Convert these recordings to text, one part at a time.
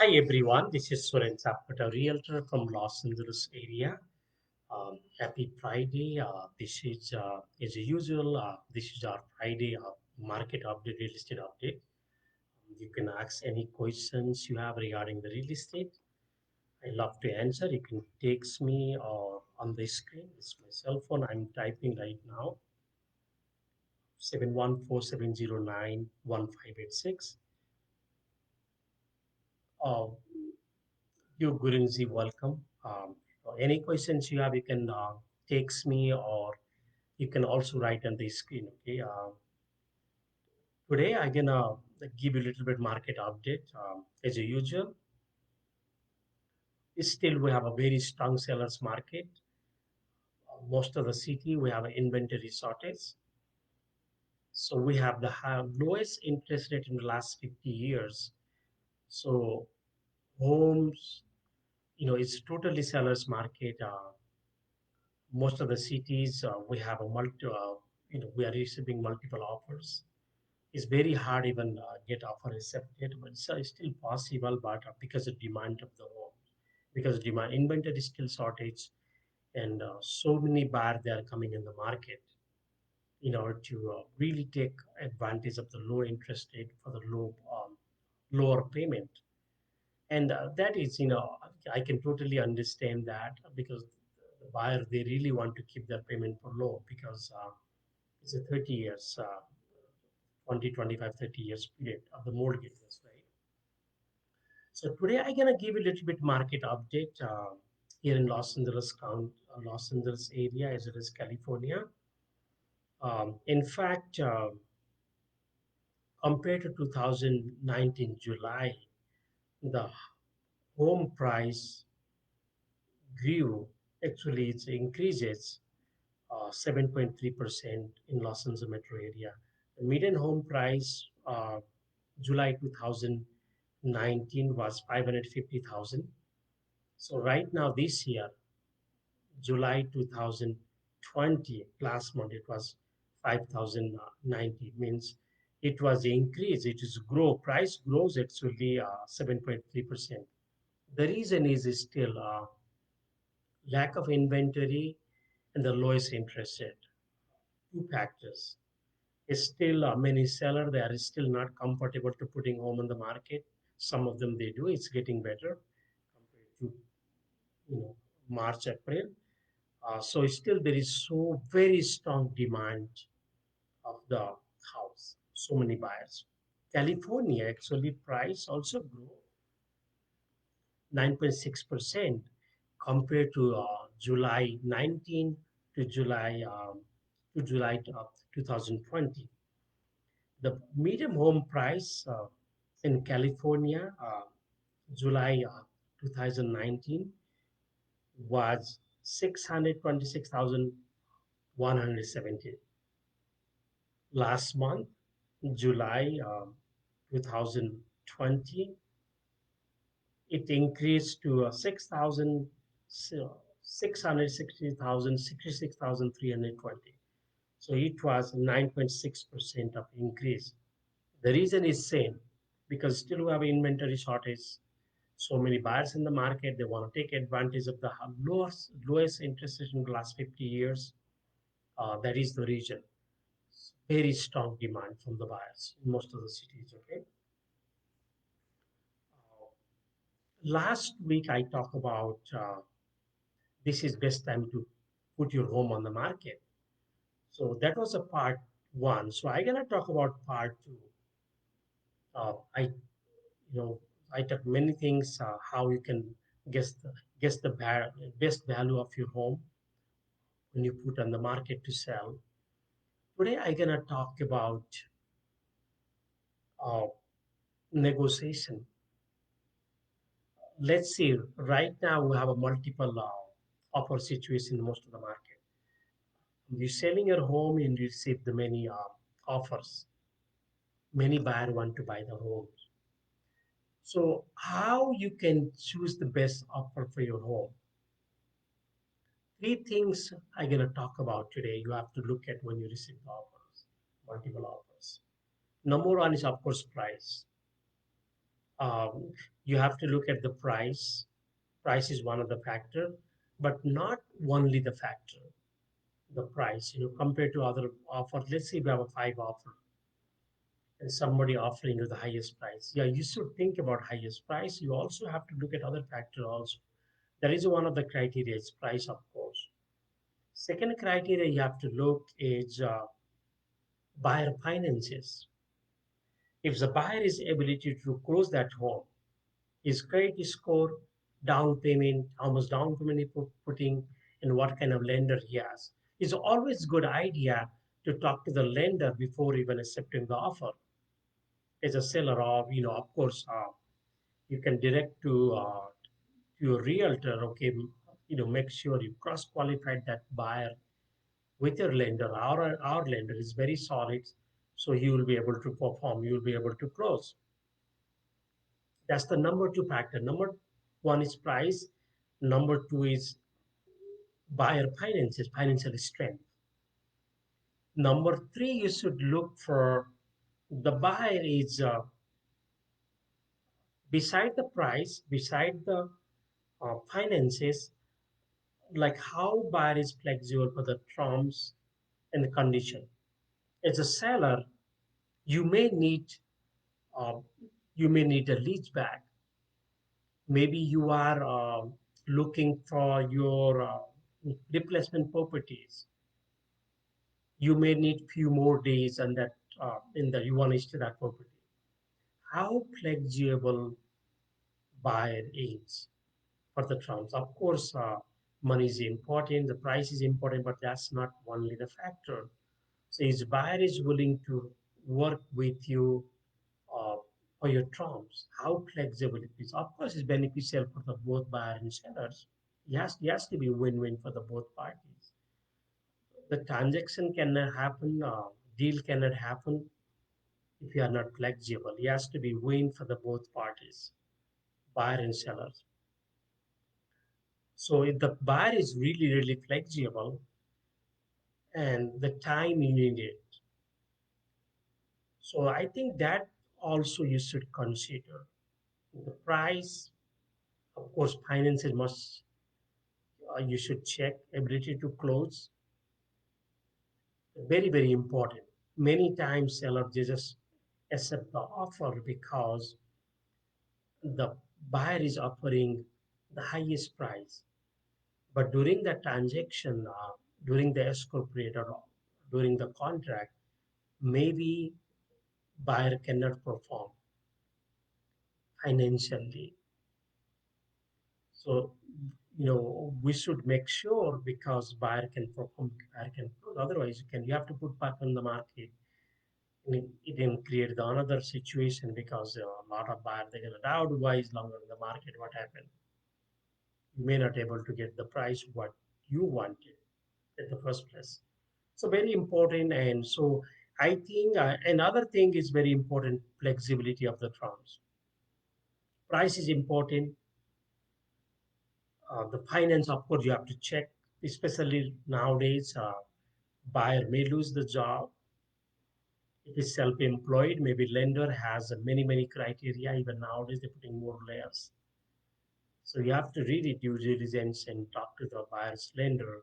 Hi everyone, this is Suren Sapkota, realtor from Los Angeles area. Happy Friday. This is as usual. This is our Friday market update, real estate update. You can ask any questions you have regarding the real estate. I love to answer. You can text me or on the screen. It's my cell phone. I'm typing right now 714-709-1586. Uh, You, Gurinji, welcome. Any questions you have, you can text me or you can also write on the screen. Okay. Today I'm gonna give you a little bit market update. As usual, still we have a very strong sellers market. Most of the city we have an inventory shortage. So we have the lowest interest rate in the last 50 years. So homes, it's totally sellers market. Most of the cities we have a we are receiving multiple offers. It's very hard even get offer accepted, but it's still possible. But because of demand of the home, because demand inventory is still shortage, and so many buyers they are coming in the market in order to really take advantage of the low interest rate for the lower payment. And that is, I can totally understand that because the buyer they really want to keep their payment for low because it's a 30 years 20, 25, 30 years period of the mortgages, right? So today I'm gonna give you a little bit market update here in Los Angeles County, Los Angeles area as well as California. In fact, compared to 2019 July, the home price grew. Actually, it increases 7.3% in Los Angeles metro area. The median home price July 2019 was 550,000. So right now this year, July 2020, last month it was 5,090. Means it was increase. It is grow. Price grows actually 7.3%. The reason is still lack of inventory and the lowest interest rate. Two factors. Is still many seller they are still not comfortable to putting home on the market. Some of them they do. It's getting better compared to March, April. So still there is so very strong demand of the house. So many buyers. California actually price also grew 9.6% compared to July 19 to July 2020. The medium home price in California, July 2019, was 626,170. Last month, July 2020, it increased to 66,320. So it was 9.6% of increase. The reason is same because still we have inventory shortage. So many buyers in the market, they want to take advantage of the lowest interest rate in the last 50 years. That is the reason. Very strong demand from the buyers in most of the cities. Okay. Uh, Last week I talked about this is best time to put your home on the market. So that was a part one. So I'm gonna talk about part two. I you know I took many things how you can guess the best value of your home when you put on the market to sell. Today I'm gonna talk about uh, negotiation. Let's see. Right now we have a multiple offer situation in most of the market. You're selling your home and you receive the many offers. Many buyers want to buy the homes. So how you can choose the best offer for your home? Three things I'm gonna talk about today. You have to look at when you receive the offers, multiple offers. Number one is of course price. Um, you have to look at the price. Price is one of the factor, but not only the factor. The price, compared to other offers. Let's say we have a five offer and somebody offering you the highest price. Yeah, you should think about highest price. You also have to look at other factor also. That is one of the criteria is price, of course. Second criteria you have to look is buyer finances. If the buyer is ability to close that home, his credit score, down payment, how much down payment he putting, and what kind of lender he has. It's always good idea to talk to the lender before even accepting the offer. As a seller, of course, you can direct to your realtor. Okay, make sure you cross qualified that buyer with your lender. Our lender is very solid, so you will be able to perform. You will be able to close. That's the number two factor. Number one is price. Number two is buyer finances, financial strength. Number three, you should look for the buyer is beside the price, beside the finances, like how buyer is flexible for the terms and the condition. As a seller, you may need uh, you may need a lease back. Maybe you are looking for your replacement properties. You may need few more days and that in the you want to stay that property. How flexible buyer is for the terms. Of course, money is important, the price is important, but that's not only the factor. So his buyer is willing to work with you uh, for your terms. How flexible it is. Of course, it's beneficial for the both buyer and sellers. It has to be win-win for the both parties. The transaction cannot happen, deal cannot happen if you are not flexible. It has to be win for the both parties, buyer and sellers. So if the buyer is really, really flexible and the time you need it, so I think that also you should consider the price. Of course, finances must you should check ability to close. Very, very important. Many times sellers they just accept the offer because the buyer is offering the highest price. But during the transaction, during the escrow period or during the contract, maybe buyer cannot perform financially. So, we should make sure because buyer can perform, buyer can close. Otherwise, you have to put back on the market. And it can create the another situation because a lot of buyers they get out. Why is longer in the market? What happened? You may not able to get the price what you wanted at the first place. So very important. And so I think another thing is very important: flexibility of the terms. Price is important. The finance, of course, you have to check, especially nowadays. Buyer may lose the job. If he's self-employed, maybe lender has many, many criteria. Even nowadays, they're putting more layers. So you have to really do due diligence and talk to the buyer's lender.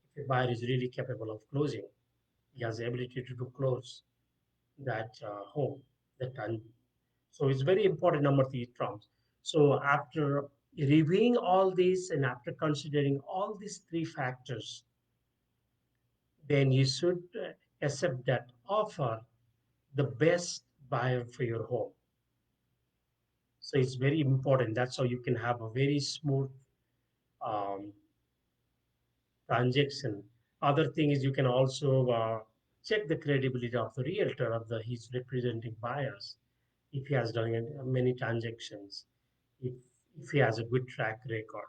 If the buyer is really capable of closing, he has the ability to close that home. So it's very important number three terms. So after reviewing all these and after considering all these three factors, then you should accept that offer the best buyer for your home. So it's very important. That's how you can have a very smooth um, transaction. Other thing is you can also check the credibility of the realtor of the he's representing buyers if he has done many transactions, if if he has a good track record,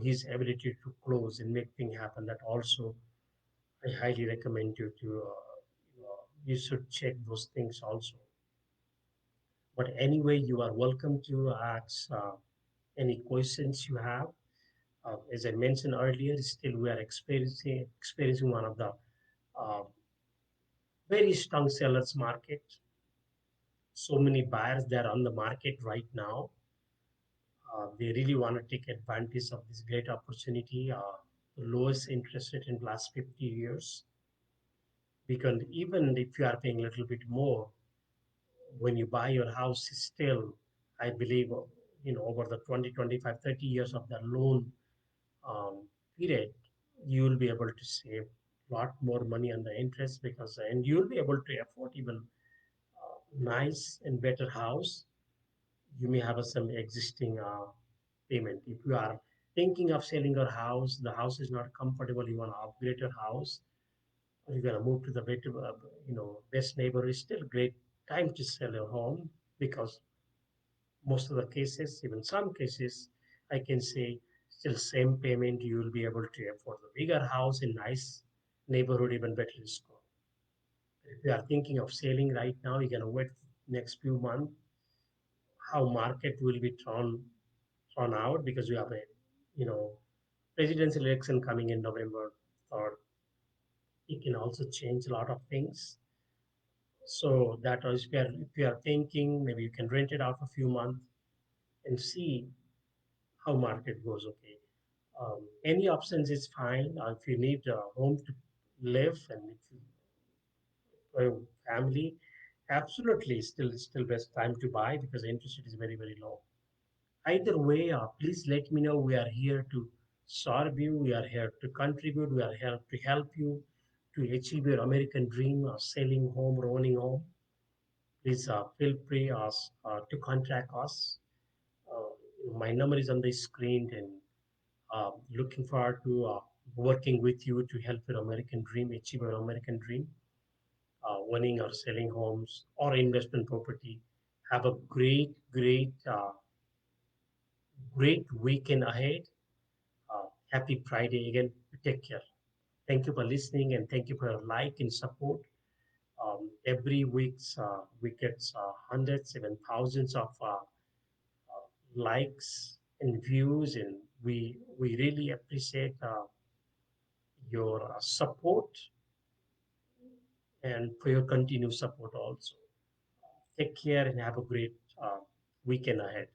his ability to close and make things happen. That also I highly recommend you to you should check those things also. But anyway, you are welcome to ask any questions you have. As I mentioned earlier, still we are experiencing one of the uh, very strong sellers market. So many buyers that are on the market right now. They really want to take advantage of this great opportunity. The lowest interest rate in the last 50 years. Because even if you are paying a little bit more, when you buy your house, still, I believe, over the 20, 25, 30 years of the loan um, period, you will be able to save a lot more money on the interest and you will be able to afford even nice and better house. You may have some existing payment. If you are thinking of selling your house, the house is not comfortable, you want to upgrade your house, or you're gonna move to the better, best neighbor, is still great time to sell your home because most of the cases, even some cases, I can say still same payment, you will be able to afford the bigger house in nice neighborhood, even better score. If you are thinking of selling right now, you're gonna wait next few months how market will be thrown out because you have a you know presidential election coming in November, or it can also change a lot of things. So that is if you are thinking maybe you can rent it out for a few months and see how market goes. Okay, any options is fine. If you need a home to live and if you for your family, absolutely still best time to buy because the interest rate is very low. Either way, please let me know. We are here to serve you. We are here to contribute. We are here to help you to achieve your American dream of selling home or owning home. Please feel free to contact us. My number is on the screen, and looking forward to working with you to help your American dream, achieve your American dream, owning or selling homes or investment property. Have a great weekend ahead. Happy Friday again. Take care. Thank you for listening and thank you for your like and support. Every week we get hundreds, even thousands of likes and views, and we really appreciate your support and for your continued support also. Take care and have a great weekend ahead.